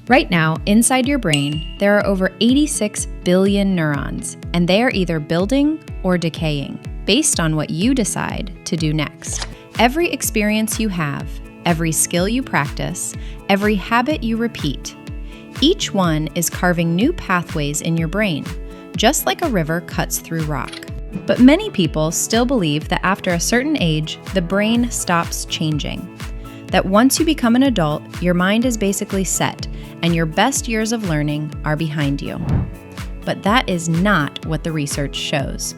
Right now, inside your brain, there are over 86 billion neurons, and they are either building or decaying, based on what you decide to do next. Every experience you have, every skill you practice, every habit you repeat, each one is carving new pathways in your brain, just like a river cuts through rock. But many people still believe that after a certain age, the brain stops changing. That once you become an adult, your mind is basically set, and your best years of learning are behind you. But that is not what the research shows.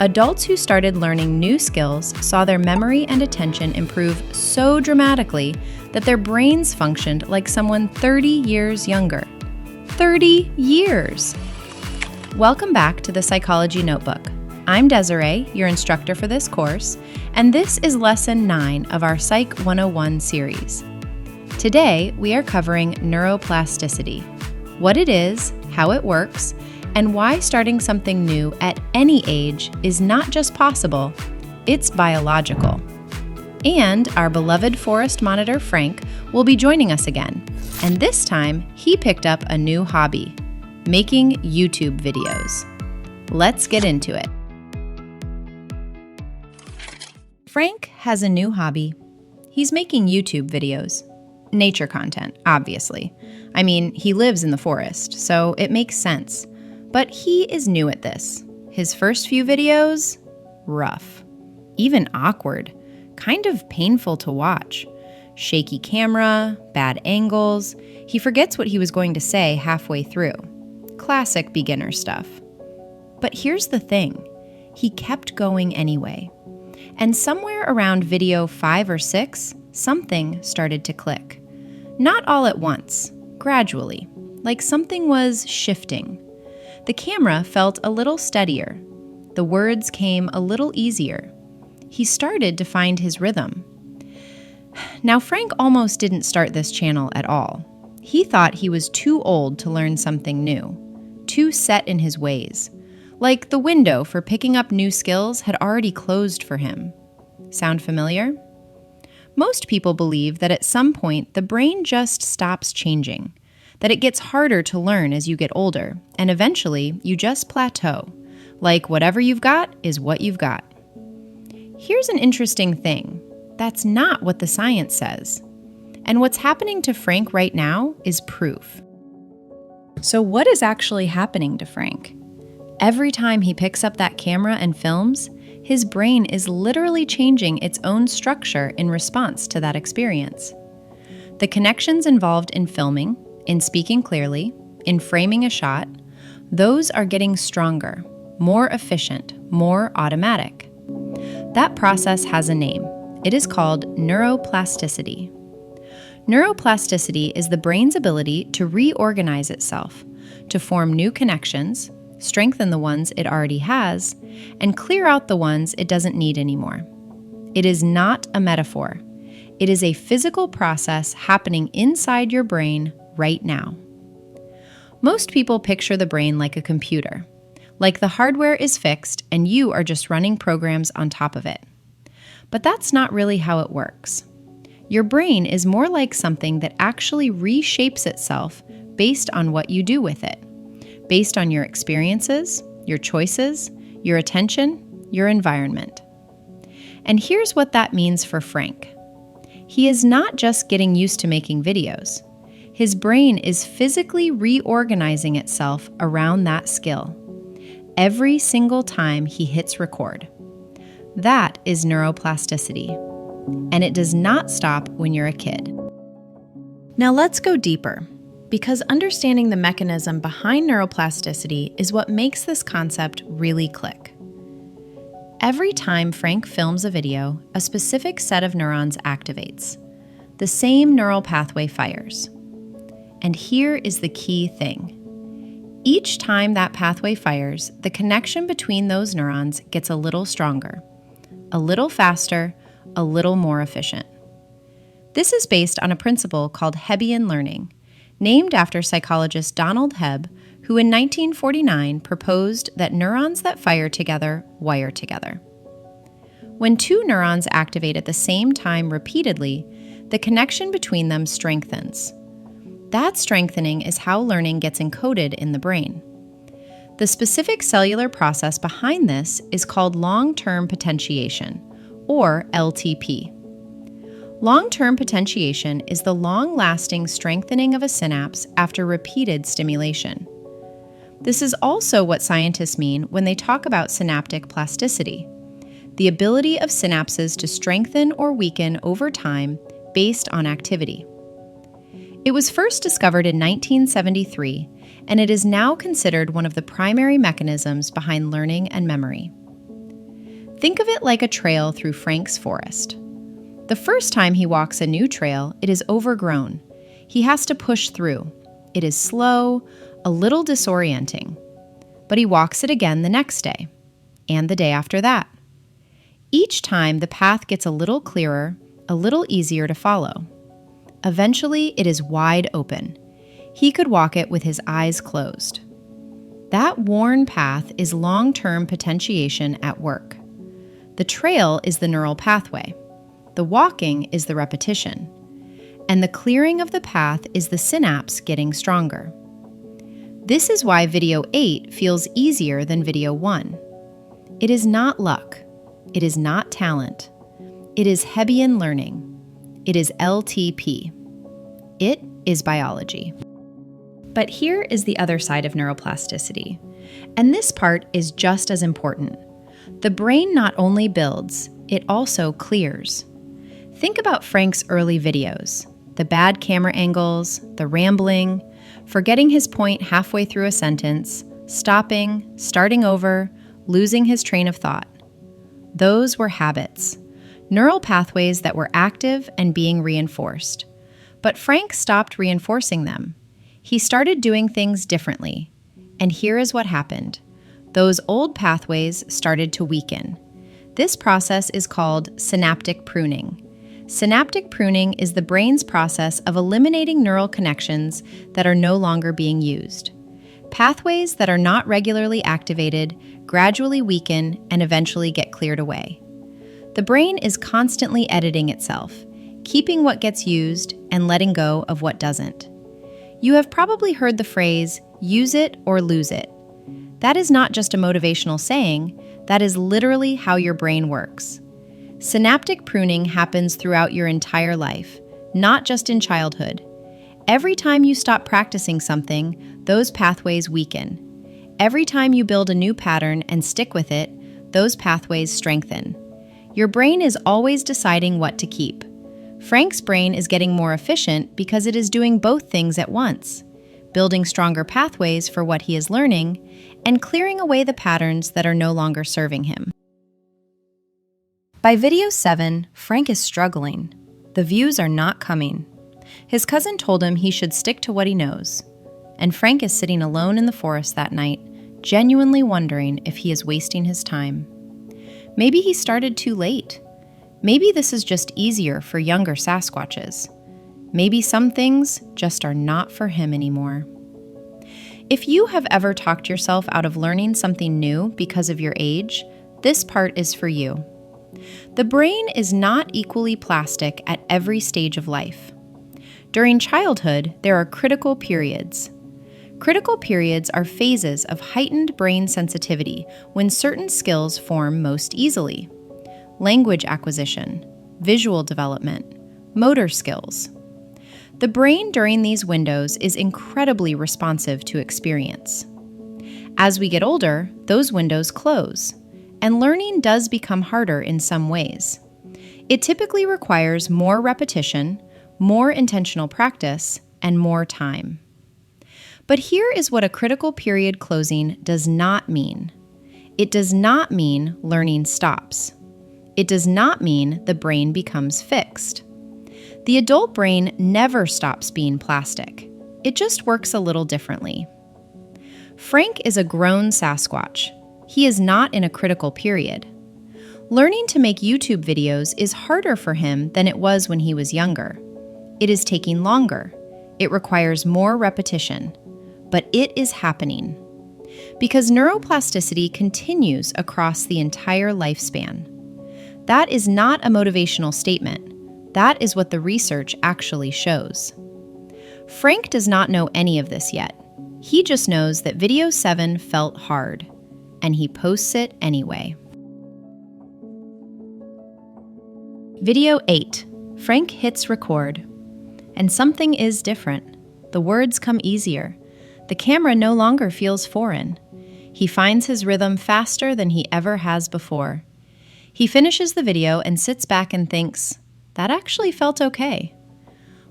Adults who started learning new skills saw their memory and attention improve so dramatically that their brains functioned like someone 30 years younger. 30 years! Welcome back to the Psychology Notebook. I'm Desiree, your instructor for this course, and this is Lesson 9 of our Psych 101 series. Today, we are covering neuroplasticity, what it is, how it works, and why starting something new at any age is not just possible, it's biological. And our beloved forest monitor, Frank, will be joining us again, and this time, he picked up a new hobby, making YouTube videos. Let's get into it. Frank has a new hobby. He's making YouTube videos. Nature content, obviously. I mean, he lives in the forest, so it makes sense. But he is new at this. His first few videos? Rough. Even awkward. Kind of painful to watch. Shaky camera, bad angles. He forgets what he was going to say halfway through. Classic beginner stuff. But here's the thing. He kept going anyway. And somewhere around video 5 or 6, something started to click. Not all at once, gradually, like something was shifting. The camera felt a little steadier. The words came a little easier. He started to find his rhythm. Now, Frank almost didn't start this channel at all. He thought he was too old to learn something new, too set in his ways. Like the window for picking up new skills had already closed for him. Sound familiar? Most people believe that at some point the brain just stops changing, that it gets harder to learn as you get older, and eventually you just plateau, like whatever you've got is what you've got. Here's an interesting thing. That's not what the science says. And what's happening to Frank right now is proof. So what is actually happening to Frank? Every time he picks up that camera and films, his brain is literally changing its own structure in response to that experience. The connections involved in filming, in speaking clearly, in framing a shot, those are getting stronger, more efficient, more automatic. That process has a name. It is called neuroplasticity. Neuroplasticity is the brain's ability to reorganize itself, to form new connections, strengthen the ones it already has, and clear out the ones it doesn't need anymore. It is not a metaphor. It is a physical process happening inside your brain right now. Most people picture the brain like a computer, like the hardware is fixed and you are just running programs on top of it. But that's not really how it works. Your brain is more like something that actually reshapes itself based on what you do with it. Based on your experiences, your choices, your attention, your environment. And here's what that means for Frank. He is not just getting used to making videos. His brain is physically reorganizing itself around that skill. Every single time he hits record. That is neuroplasticity. And it does not stop when you're a kid. Now let's go deeper. Because understanding the mechanism behind neuroplasticity is what makes this concept really click. Every time Frank films a video, a specific set of neurons activates. The same neural pathway fires. And here is the key thing. Each time that pathway fires, the connection between those neurons gets a little stronger, a little faster, a little more efficient. This is based on a principle called Hebbian learning, named after psychologist Donald Hebb, who in 1949 proposed that neurons that fire together wire together. When two neurons activate at the same time repeatedly, the connection between them strengthens. That strengthening is how learning gets encoded in the brain. The specific cellular process behind this is called long-term potentiation, or LTP. Long-term potentiation is the long-lasting strengthening of a synapse after repeated stimulation. This is also what scientists mean when they talk about synaptic plasticity, the ability of synapses to strengthen or weaken over time based on activity. It was first discovered in 1973, and it is now considered one of the primary mechanisms behind learning and memory. Think of it like a trail through Frank's forest. The first time he walks a new trail, it is overgrown. He has to push through. It is slow, a little disorienting. But he walks it again the next day, and the day after that. Each time, the path gets a little clearer, a little easier to follow. Eventually, it is wide open. He could walk it with his eyes closed. That worn path is long-term potentiation at work. The trail is the neural pathway. The walking is the repetition. And the clearing of the path is the synapse getting stronger. This is why video 8 feels easier than video 1. It is not luck. It is not talent. It is Hebbian learning. It is LTP. It is biology. But here is the other side of neuroplasticity. And this part is just as important. The brain not only builds, it also clears. Think about Frank's early videos. The bad camera angles, the rambling, forgetting his point halfway through a sentence, stopping, starting over, losing his train of thought. Those were habits, neural pathways that were active and being reinforced. But Frank stopped reinforcing them. He started doing things differently. And here is what happened. Those old pathways started to weaken. This process is called synaptic pruning. Synaptic pruning is the brain's process of eliminating neural connections that are no longer being used. Pathways that are not regularly activated gradually weaken and eventually get cleared away. The brain is constantly editing itself, keeping what gets used and letting go of what doesn't. You have probably heard the phrase, use it or lose it. That is not just a motivational saying, that is literally how your brain works. Synaptic pruning happens throughout your entire life, not just in childhood. Every time you stop practicing something, those pathways weaken. Every time you build a new pattern and stick with it, those pathways strengthen. Your brain is always deciding what to keep. Frank's brain is getting more efficient because it is doing both things at once, building stronger pathways for what he is learning and clearing away the patterns that are no longer serving him. By video 7, Frank is struggling. The views are not coming. His cousin told him he should stick to what he knows. And Frank is sitting alone in the forest that night, genuinely wondering if he is wasting his time. Maybe he started too late. Maybe this is just easier for younger Sasquatches. Maybe some things just are not for him anymore. If you have ever talked yourself out of learning something new because of your age, this part is for you. The brain is not equally plastic at every stage of life. During childhood, there are critical periods. Critical periods are phases of heightened brain sensitivity when certain skills form most easily. Language acquisition, visual development, motor skills. The brain during these windows is incredibly responsive to experience. As we get older, those windows close, and learning does become harder in some ways. It typically requires more repetition, more intentional practice, and more time. But here is what a critical period closing does not mean. It does not mean learning stops. It does not mean the brain becomes fixed. The adult brain never stops being plastic. It just works a little differently. Frank is a grown Sasquatch. He is not in a critical period. Learning to make YouTube videos is harder for him than it was when he was younger. It is taking longer. It requires more repetition. But it is happening. Because neuroplasticity continues across the entire lifespan. That is not a motivational statement. That is what the research actually shows. Frank does not know any of this yet. He just knows that video 7 felt hard, and he posts it anyway. Video 8. Frank hits record. And something is different. The words come easier. The camera no longer feels foreign. He finds his rhythm faster than he ever has before. He finishes the video and sits back and thinks, that actually felt okay.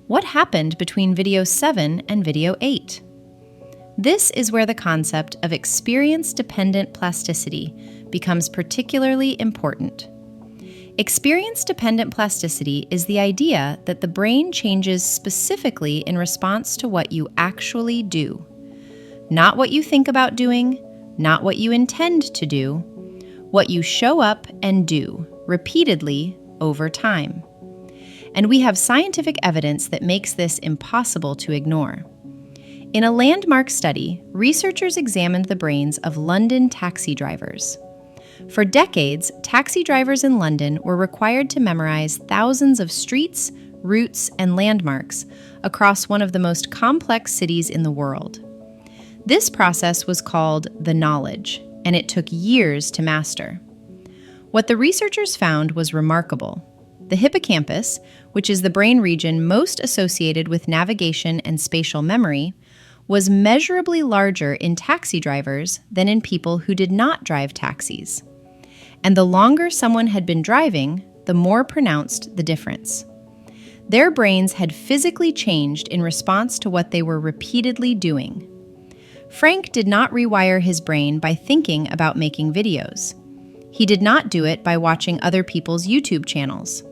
What happened between video 7 and video 8? This is where the concept of experience-dependent plasticity becomes particularly important. Experience-dependent plasticity is the idea that the brain changes specifically in response to what you actually do. Not what you think about doing, not what you intend to do, what you show up and do repeatedly over time. And we have scientific evidence that makes this impossible to ignore. In a landmark study, researchers examined the brains of London taxi drivers. For decades, taxi drivers in London were required to memorize thousands of streets, routes, and landmarks across one of the most complex cities in the world. This process was called the knowledge, and it took years to master. What the researchers found was remarkable. The hippocampus, which is the brain region most associated with navigation and spatial memory, was measurably larger in taxi drivers than in people who did not drive taxis. And the longer someone had been driving, the more pronounced the difference. Their brains had physically changed in response to what they were repeatedly doing. Frank did not rewire his brain by thinking about making videos. He did not do it by watching other people's YouTube channels.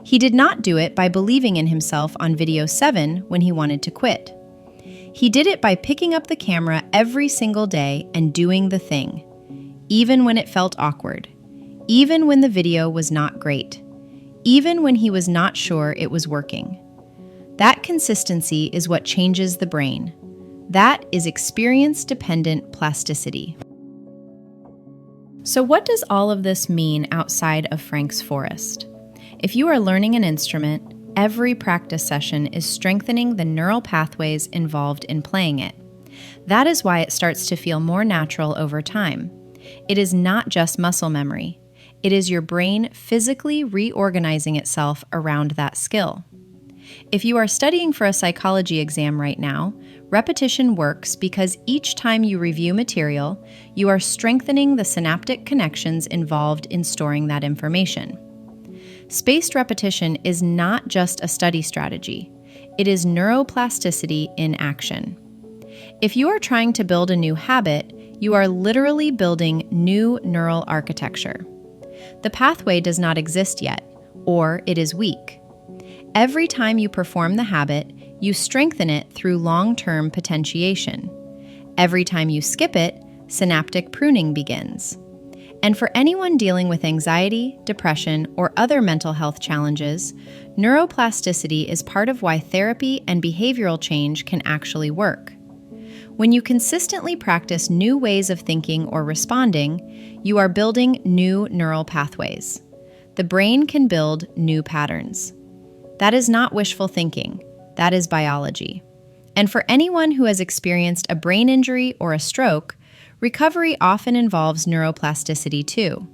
He did not do it by believing in himself on video 7 when he wanted to quit. He did it by picking up the camera every single day and doing the thing, even when it felt awkward, even when the video was not great, even when he was not sure it was working. That consistency is what changes the brain. That is experience-dependent plasticity. So what does all of this mean outside of Frank's forest? If you are learning an instrument, every practice session is strengthening the neural pathways involved in playing it. That is why it starts to feel more natural over time. It is not just muscle memory. It is your brain physically reorganizing itself around that skill. If you are studying for a psychology exam right now, repetition works because each time you review material, you are strengthening the synaptic connections involved in storing that information. Spaced repetition is not just a study strategy. It is neuroplasticity in action. If you are trying to build a new habit, you are literally building new neural architecture. The pathway does not exist yet, or it is weak. Every time you perform the habit, you strengthen it through long-term potentiation. Every time you skip it, synaptic pruning begins. And for anyone dealing with anxiety, depression, or other mental health challenges, neuroplasticity is part of why therapy and behavioral change can actually work. When you consistently practice new ways of thinking or responding, you are building new neural pathways. The brain can build new patterns. That is not wishful thinking. That is biology. And for anyone who has experienced a brain injury or a stroke, recovery often involves neuroplasticity too.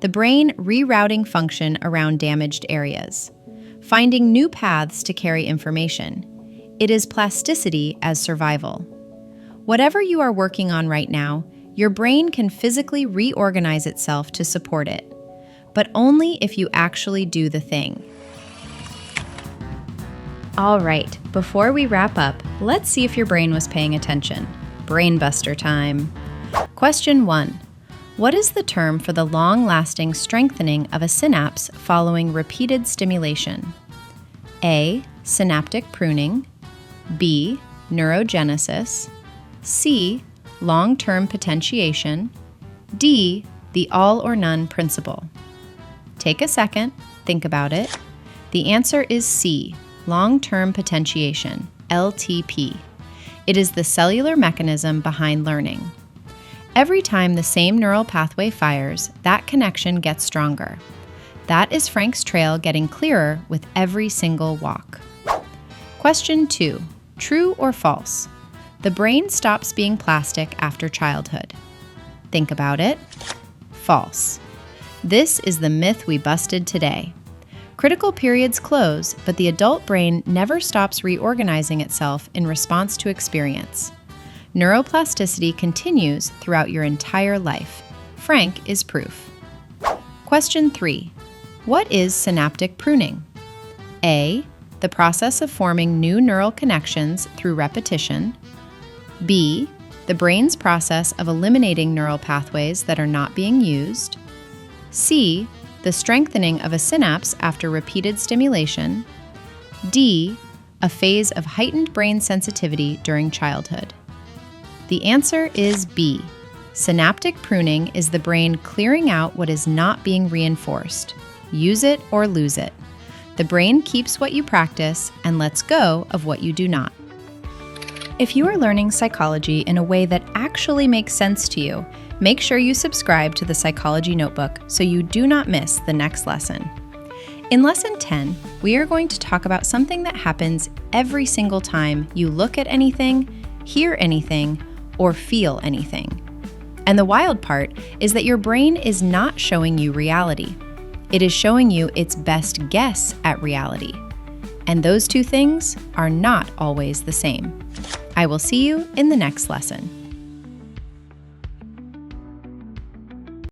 The brain rerouting function around damaged areas, finding new paths to carry information. It is plasticity as survival. Whatever you are working on right now, your brain can physically reorganize itself to support it, but only if you actually do the thing. All right, before we wrap up, let's see if your brain was paying attention. Brainbuster time. Question 1. What is the term for the long-lasting strengthening of a synapse following repeated stimulation? A. Synaptic pruning. B. Neurogenesis. C. Long-term potentiation. D. The all-or-none principle. Take a second, think about it. The answer is C. Long-term potentiation, LTP. It is the cellular mechanism behind learning. Every time the same neural pathway fires, that connection gets stronger. That is Frank's trail getting clearer with every single walk. Question 2. True or false? The brain stops being plastic after childhood. Think about it. False. This is the myth we busted today. Critical periods close, but the adult brain never stops reorganizing itself in response to experience. Neuroplasticity continues throughout your entire life. Frank is proof. Question 3. What is synaptic pruning? A. The process of forming new neural connections through repetition. B. The brain's process of eliminating neural pathways that are not being used. C. The strengthening of a synapse after repeated stimulation. D. A phase of heightened brain sensitivity during childhood. The answer is B. Synaptic pruning is the brain clearing out what is not being reinforced. Use it or lose it. The brain keeps what you practice and lets go of what you do not. If you are learning psychology in a way that actually makes sense to you, make sure you subscribe to the Psychology Notebook so you do not miss the next lesson. In Lesson 10, we are going to talk about something that happens every single time you look at anything, hear anything, or feel anything. And the wild part is that your brain is not showing you reality. It is showing you its best guess at reality. And those two things are not always the same. I will see you in the next lesson.